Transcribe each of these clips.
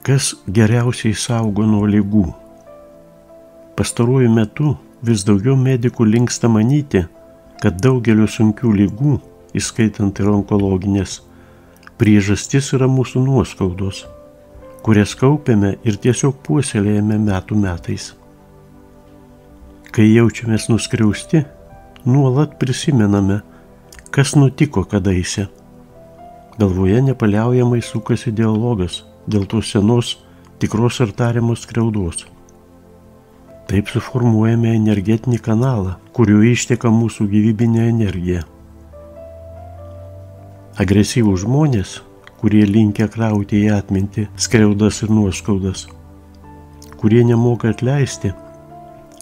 Kas geriausiai saugo nuo ligų? Pastaruoju metu vis daugiau medikų linksta manyti, kad daugelio sunkių ligų, įskaitant ir onkologinės, priežastis yra mūsų nuoskaudos, kurias kaupiame ir tiesiog puoselėjame metų metais. Kai jaučiamės nuskriausti, nuolat prisimename, kas nutiko kadaise. Galvoje nepaliaujamai sukasi dialogas dėl tos senos, tikros ar tariamos skriaudos. Taip suformuojame energetinį kanalą, kuriuo išteka mūsų gyvybinė energija. Agresyvūs žmonės, kurie linkę krauti į atmintį skriaudas ir nuoskaudas, kurie nemoka atleisti,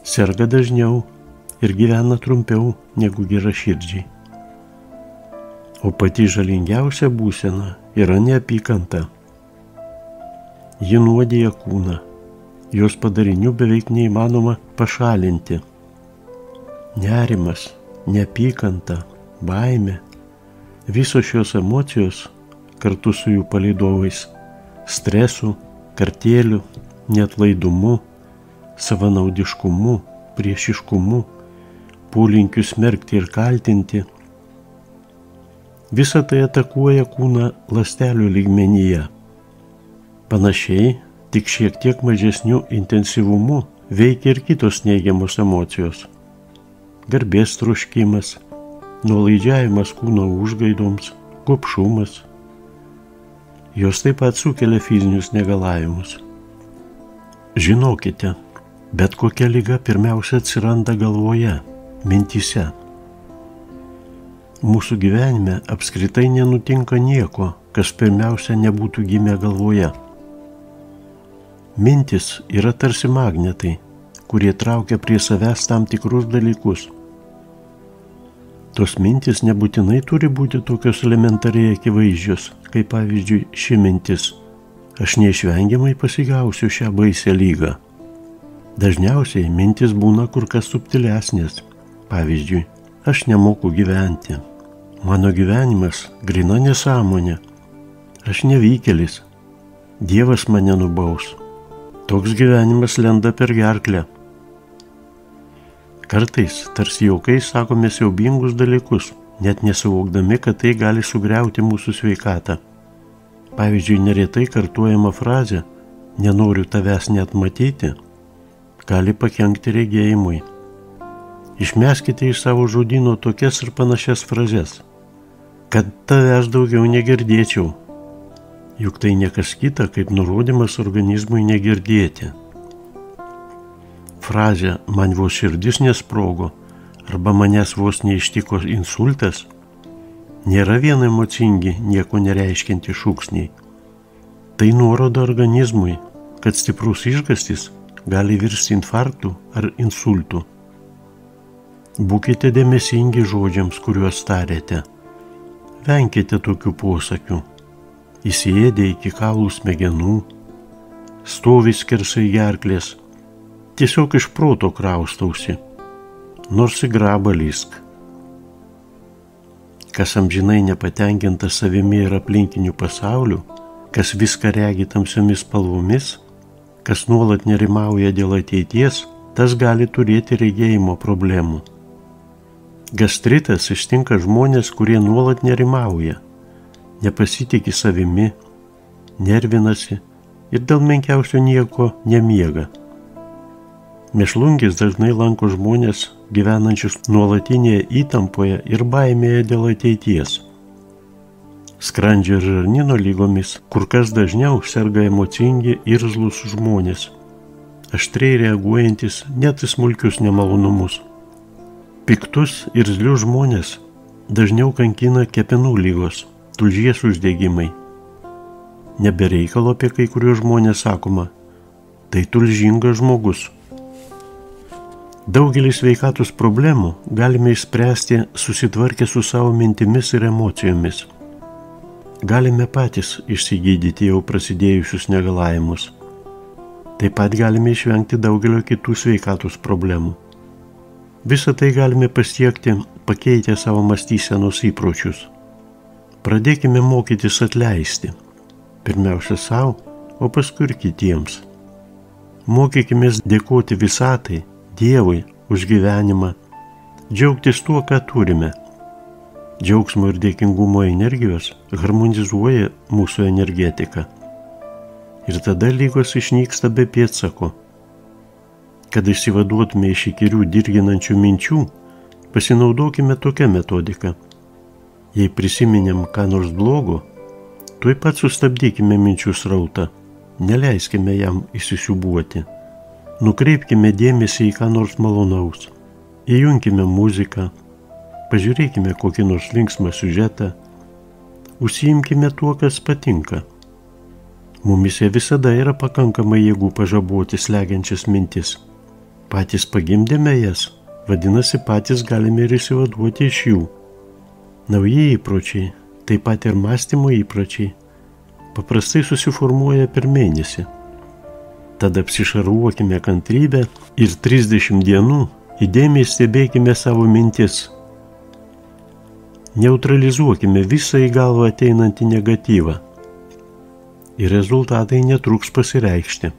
serga dažniau ir gyvena trumpiau negu geraširdžiai. O pati žalingiausia būsena yra neapykanta. Ji nuodija kūną, jos padarinių beveik neįmanoma pašalinti. Nerimas, neapykanta, baimė, visos šios emocijos kartu su jų palydovais, stresu, kartėliu, neatlaidumu, savanaudiškumu, priešiškumu, polinkiu smerkti ir kaltinti. Visa tai atakuoja kūną ląstelių lygmenyje. Panašiai, tik šiek tiek mažesniu intensyvumu veikia ir kitos neigiamos emocijos. Garbės troškimas, nuolaidžiavimas kūno užgaidoms, gobšumas. Jos taip pat sukelia fizinius negalavimus. Žinokite, bet kokia liga pirmiausia atsiranda galvoje, mintyse. Mūsų gyvenime apskritai nenutinka nieko, kas pirmiausia nebūtų gimę galvoje. Mintis yra tarsi magnetai, kurie traukia prie savęs tam tikrus dalykus. Tos mintis nebūtinai turi būti tokios elementariai akivaizdžios, kaip pavyzdžiui ši mintis. Aš neišvengiamai pasigausiu šią baisią lygą. Dažniausiai mintis būna kur kas subtilesnės. Pavyzdžiui, aš nemoku gyventi. Mano gyvenimas grina nesąmonė. Aš nevykėlis. Dievas mane nubaus. Toks gyvenimas lenda per gerklę. Kartais, tarsi juokais, sakome siaubingus dalykus, net nesuvokdami, kad tai gali sugriauti mūsų sveikatą. Pavyzdžiui, neretai kartuojama frazė "nenoriu tavęs net matyti" gali pakenkti regėjimui. Išmeskite iš savo žodyno tokias ir panašias frazes, kad tavęs daugiau negirdėčiau. Juk tai niekas kita, kaip nurodymas organizmui negirdėti. Frazė "man vos širdis nesprogo" arba "manęs vos neištiko insultas" nėra vien emocingi, nieko nereiškianti šūksniai. Tai nuorodo organizmui, kad stiprus išgąstis gali virsti infarktu ar insultu. Būkite dėmesingi žodžiams, kuriuos tariate. Venkite tokių posakių. Įsiėdė iki kaulų smegenų, stovi skersai gerklės, tiesiog iš proto kraustausi, nors į grabą lysk. Kas amžinai nepatenkintas savimi ir aplinkiniu pasauliu, kas viską regi tamsiomis spalvomis, kas nuolat nerimauja dėl ateities, tas gali turėti regėjimo problemų. Gastritas ištinka žmonės, kurie nuolat nerimauja, nepasitikė savimi, nervinasi ir dėl menkiausio nieko nemiega. Mėšlungis dažnai lanko žmonės gyvenančius nuolatinėje įtampoje ir baimėje dėl ateities. Skrandžio ir žarnyno lygomis kur kas dažniau serga emocingi irzlūs žmonės, aštriai reaguojantis net į smulkius nemalonumus. Piktus irzlius žmonės dažniau kankina kepenų lygos, tulžies uždegimai. Nebereikalo apie kai kuriuos žmonės sakoma, tai tulžingas žmogus. Daugelį sveikatos problemų galime išspręsti susitvarkę su savo mintimis ir emocijomis. Galime patys išsigydyti jau prasidėjusius negalavimus. Taip pat galime išvengti daugelio kitų sveikatos problemų. Visą tai galime pasiekti pakeitę savo mąstysenos įpročius. Pradėkime mokytis atleisti. Pirmiausia savo, o paskui ir kitiems. Mokykimės dėkoti visatai, Dievui už gyvenimą, džiaugtis tuo, ką turime. Džiaugsmo ir dėkingumo energijos harmonizuoja mūsų energetiką. Ir tada lygos išnyksta be pėdsako. Kad išsivaduotume iš įkyrių dirginančių minčių, pasinaudokime tokią metodiką. Jei prisiminėm ką nors blogo, tuoj pat sustabdykime minčių srautą, neleiskime jam įsisiūbuoti. Nukreipkime dėmesį į ką nors malonaus, įjunkime muziką, pažiūrėkime kokį nors linksmą siužetą, užsiimkime tuo, kas patinka. Mumise visada yra pakankamai jėgų pažaboti slegiančias mintis. Patys pagimdėme jas, vadinasi, patys galime ir išsivaduoti iš jų. Nauji įpročiai, taip pat ir mąstymo įpročiai, paprastai susiformuoja per mėnesį. Tada apsišarvuokime kantrybę ir 30 dienų įdėmiai stebėkime savo mintis. Neutralizuokime visą į galvą ateinantį negatyvą ir rezultatai netruks pasireikšti.